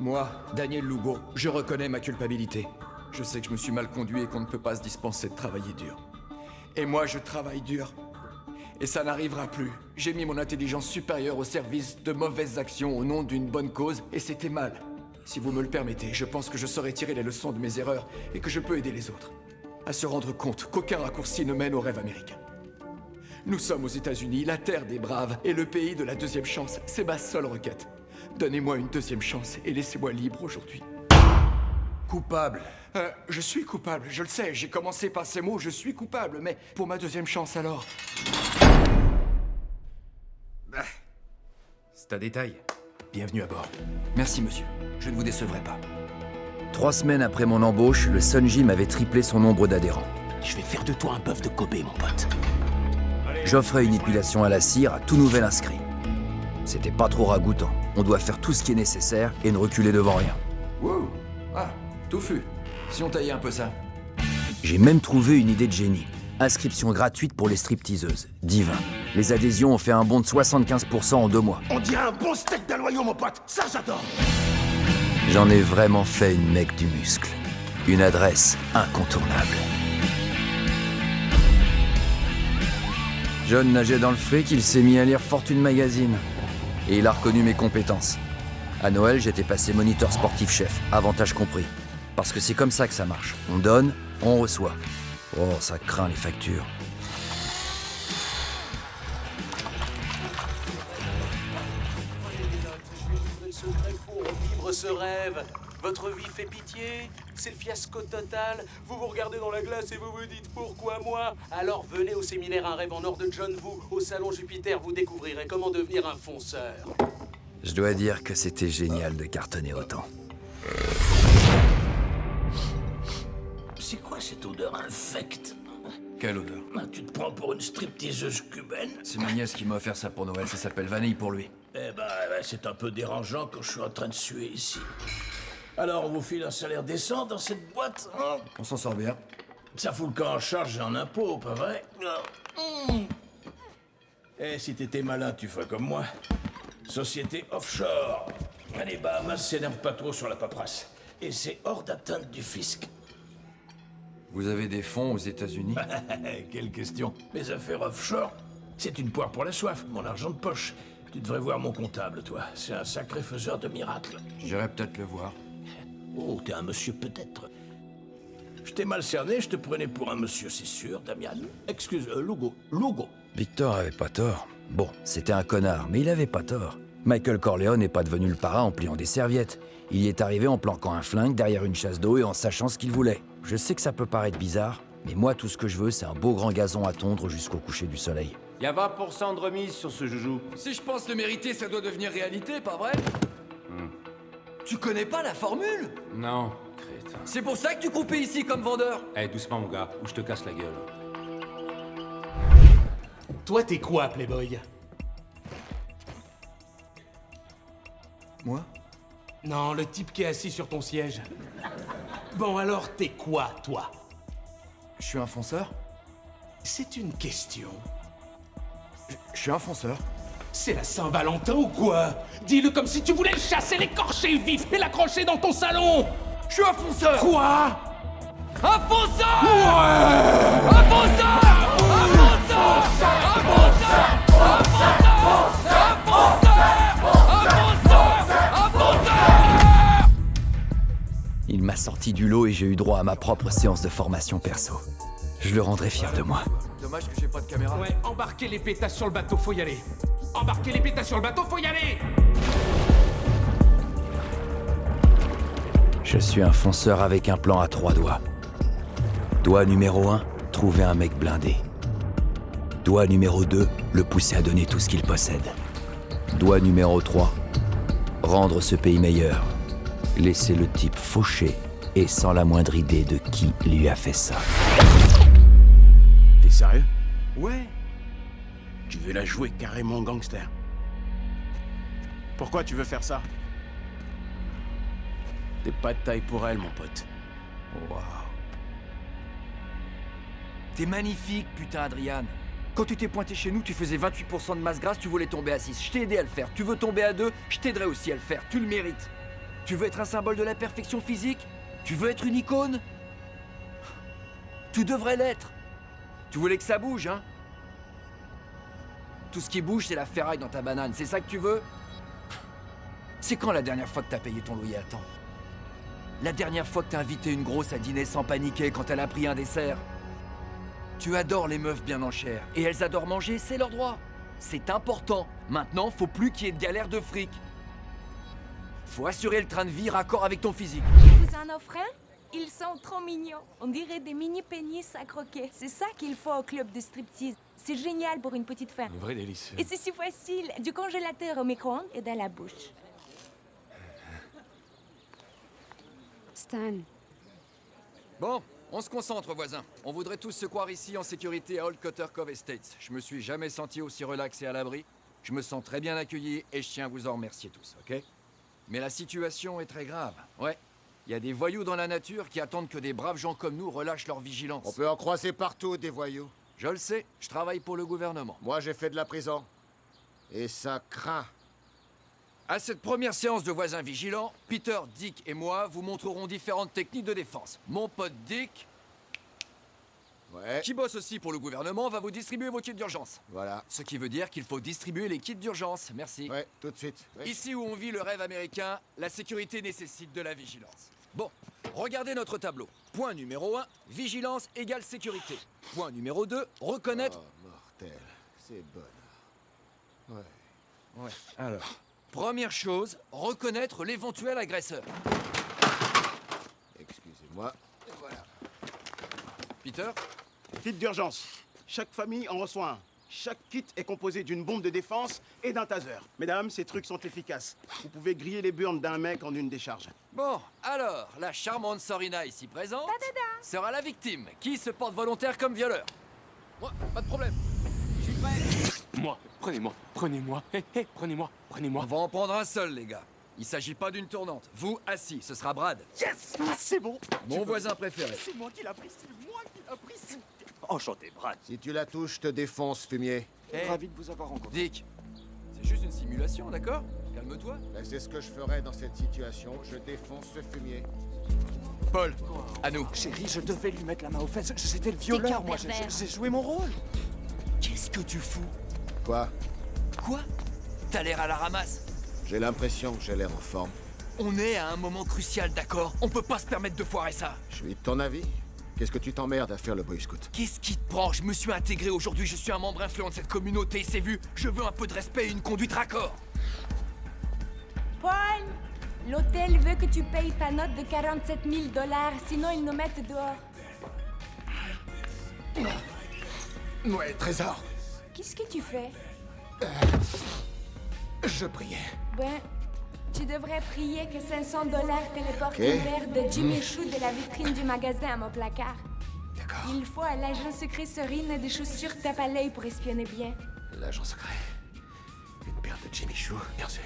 Moi, Daniel Lugo, je reconnais ma culpabilité. Je sais que je me suis mal conduit et qu'on ne peut pas se dispenser de travailler dur. Et moi, je travaille dur. Et ça n'arrivera plus. J'ai mis mon intelligence supérieure au service de mauvaises actions au nom d'une bonne cause, et c'était mal. Si vous me le permettez, je pense que je saurais tirer les leçons de mes erreurs et que je peux aider les autres à se rendre compte qu'aucun raccourci ne mène au rêve américain. Nous sommes aux États-Unis, la terre des braves et le pays de la deuxième chance. C'est ma seule requête. Donnez-moi une deuxième chance et laissez-moi libre aujourd'hui. Coupable. Je suis coupable, je le sais. J'ai commencé par ces mots, je suis coupable. Mais pour ma deuxième chance alors... C'est un détail. Bienvenue à bord. Merci monsieur, je ne vous décevrai pas. 3 semaines après mon embauche, le Sun Gym avait triplé son nombre d'adhérents. Je vais faire de toi un bœuf de Kobe, mon pote. J'offrais une épilation à la cire à tout nouvel inscrit. C'était pas trop ragoûtant. On doit faire tout ce qui est nécessaire et ne reculer devant rien. Wow. Ah, touffu. Si on taillait un peu ça. J'ai même trouvé une idée de génie. Inscription gratuite pour les stripteaseuses. Divin. Les adhésions ont fait un bond de 75% en 2 mois. On dirait un bon steak d'aloyau, mon pote. Ça, j'adore. J'en ai vraiment fait une mecque du muscle. Une adresse incontournable. John nageait dans le fric, il s'est mis à lire Fortune Magazine. Et il a reconnu mes compétences. À Noël, j'étais passé moniteur sportif chef, avantage compris. Parce que c'est comme ça que ça marche. On donne, on reçoit. Oh, ça craint les factures. Vivre ce rêve. Votre vie fait pitié. C'est le fiasco total. Vous vous regardez dans la glace et vous vous dites pourquoi moi? Alors venez au séminaire Un rêve en or de John Woo. Au salon Jupiter, vous découvrirez comment devenir un fonceur. Je dois dire que c'était génial de cartonner autant. C'est quoi cette odeur infecte? Quelle odeur? Tu te prends pour une stripteaseuse cubaine? C'est ma nièce qui m'a offert ça pour Noël, ça s'appelle Vanille pour lui. Eh ben, c'est un peu dérangeant quand je suis en train de suer ici. Alors, on vous file un salaire décent dans cette boîte, hein? On s'en sort bien. Ça fout le camp en charge et en impôts, pas vrai? Eh, si t'étais malin, tu ferais comme moi. Société offshore. Les Bahamas s'énervent pas trop sur la paperasse. Et c'est hors d'atteinte du fisc. Vous avez des fonds aux États-Unis? Quelle question. Mes affaires offshore, c'est une poire pour la soif, mon argent de poche. Tu devrais voir mon comptable, toi. C'est un sacré faiseur de miracles. J'irai peut-être le voir. Oh, t'es un monsieur peut-être. Je t'ai mal cerné, je te prenais pour un monsieur, c'est sûr, Damian. Excuse, Lugo. Victor avait pas tort. Bon, c'était un connard, mais il avait pas tort. Michael Corleone n'est pas devenu le parrain en pliant des serviettes. Il y est arrivé en planquant un flingue derrière une chasse d'eau et en sachant ce qu'il voulait. Je sais que ça peut paraître bizarre, mais moi tout ce que je veux, c'est un beau grand gazon à tondre jusqu'au coucher du soleil. Y a 20% de remise sur ce joujou. Si je pense le mériter, ça doit devenir réalité, pas vrai? Tu connais pas la formule? Non, crête. C'est pour ça que tu croupais ici comme vendeur? Eh, doucement, mon gars, ou je te casse la gueule. Toi, t'es quoi, Playboy? Moi? Non, le type qui est assis sur ton siège. Bon, alors, t'es quoi, toi? Je suis un fonceur? C'est une question. Je suis un fonceur. C'est la Saint-Valentin ou quoi? Dis-le comme si tu voulais le chasser, l'écorcher vif et l'accrocher dans ton salon! Je suis un fonceur! Quoi? Un fonceur! Ouais! Un fonceur! Un fonceur! Un fonceur! Un fonceur! Un fonceur! Un fonceur! Il m'a sorti du lot et j'ai eu droit à ma propre séance de formation perso. Je le rendrai fier de moi. Dommage que j'ai pas de caméra. Ouais, embarquez les pétasses sur le bateau, faut y aller. Embarquez les pétasses sur le bateau, faut y aller! Je suis un fonceur avec un plan à 3 doigts. Doigt numéro 1, trouver un mec blindé. Doigt numéro 2, le pousser à donner tout ce qu'il possède. Doigt numéro 3, rendre ce pays meilleur. Laisser le type fauché et sans la moindre idée de qui lui a fait ça. T'es sérieux? Ouais. Tu veux la jouer carrément gangster? Pourquoi tu veux faire ça? T'es pas de taille pour elle, mon pote. Waouh. T'es magnifique, putain, Adrian. Quand tu t'es pointé chez nous, tu faisais 28% de masse grasse, tu voulais tomber à 6. Je t'ai aidé à le faire. Tu veux tomber à 2, je t'aiderai aussi à le faire. Tu le mérites. Tu veux être un symbole de la perfection physique? Tu veux être une icône? Tu devrais l'être. Tu voulais que ça bouge, hein? Tout ce qui bouge, c'est la ferraille dans ta banane. C'est ça que tu veux? C'est quand la dernière fois que t'as payé ton loyer à temps? La dernière fois que t'as invité une grosse à dîner sans paniquer quand elle a pris un dessert? Tu adores les meufs bien en chair. Et elles adorent manger, c'est leur droit. C'est important. Maintenant, faut plus qu'il y ait de galère de fric. Faut assurer le train de vie raccord avec ton physique. Vous en offrez un? Ils sont trop mignons. On dirait des mini-pénis à croquer. C'est ça qu'il faut au club de striptease. C'est génial pour une petite femme. Un vrai délice. Et c'est si facile. Du congélateur au micro-ondes et dans la bouche. Stan, Bon, on se concentre, voisin. On voudrait tous se croire ici en sécurité à Old Cotter Cove Estates. Je me suis jamais senti aussi relax et à l'abri. Je me sens très bien accueilli et je tiens à vous en remercier tous, ok? Mais la situation est très grave. Ouais. Il y a des voyous dans la nature qui attendent que des braves gens comme nous relâchent leur vigilance. On peut en croiser partout, des voyous. Je le sais, je travaille pour le gouvernement. Moi, j'ai fait de la prison. Et ça craint. À cette première séance de voisins vigilants, Peter, Dick et moi vous montrerons différentes techniques de défense. Mon pote Dick, Ouais, qui bosse aussi pour le gouvernement, va vous distribuer vos kits d'urgence. voilà. Ce qui veut dire qu'il faut distribuer les kits d'urgence. Merci. Ouais, tout de suite. Ouais. Ici où on vit le rêve américain, la sécurité nécessite de la vigilance. Bon, regardez notre tableau. Point numéro 1, vigilance égale sécurité. Point numéro 2, reconnaître... Oh, mortel. C'est bonne. Ouais. Ouais, alors... Première chose, reconnaître l'éventuel agresseur. Excusez-moi. Et voilà. Peter, Kit d'urgence. Chaque famille en reçoit un. Chaque kit est composé d'une bombe de défense et d'un taser. Mesdames, ces trucs sont efficaces. Vous pouvez griller les burnes d'un mec en une décharge. bon, alors, la charmante Sorina ici présente sera la victime, qui se porte volontaire comme violeur. Moi, pas de problème. Je suis prêt. Moi, prenez-moi, hé, prenez-moi. On va en prendre un seul, les gars. Il s'agit pas d'une tournante. Vous, assis, ce sera Brad. Yes! C'est bon! Mon voisin préféré. C'est moi qui l'ai pris, c'est moi qui l'ai pris. Enchanté, Brad. Si tu la touches, je te défonce, fumier. Hey, Ravi de vous avoir rencontré. Dick, c'est juste une simulation, d'accord? Calme-toi. Ben, c'est ce que je ferais dans cette situation. Je défonce ce fumier. Paul, à nous. Chérie, je devais lui mettre la main aux fesses. J'étais le violeur, moi. pervers. J'ai joué mon rôle. Qu'est-ce que tu fous? Quoi? Quoi? T'as l'air à la ramasse. J'ai l'impression que j'ai l'air en forme. On est à un moment crucial, d'accord? On peut pas se permettre de foirer ça. Je suis de ton avis? Qu'est-ce que tu t'emmerdes à faire le Boy Scout? Qu'est-ce qui te prend? Je me suis intégré aujourd'hui, je suis un membre influent de cette communauté, c'est vu. Je veux un peu de respect et une conduite raccord. Paul, l'hôtel veut que tu payes ta note de 47 000 $, sinon ils nous mettent dehors. Ouais, trésor. Qu'est-ce que tu fais? Je priais. Ben, tu devrais prier que 500 $ téléportent Ok. une paire de Jimmy Choo de la vitrine du magasin à mon placard. D'accord. Il faut à l'agent secret Sorine des chaussures tape à l'œil pour espionner bien. L'agent secret. Une paire de Jimmy Choo, bien sûr.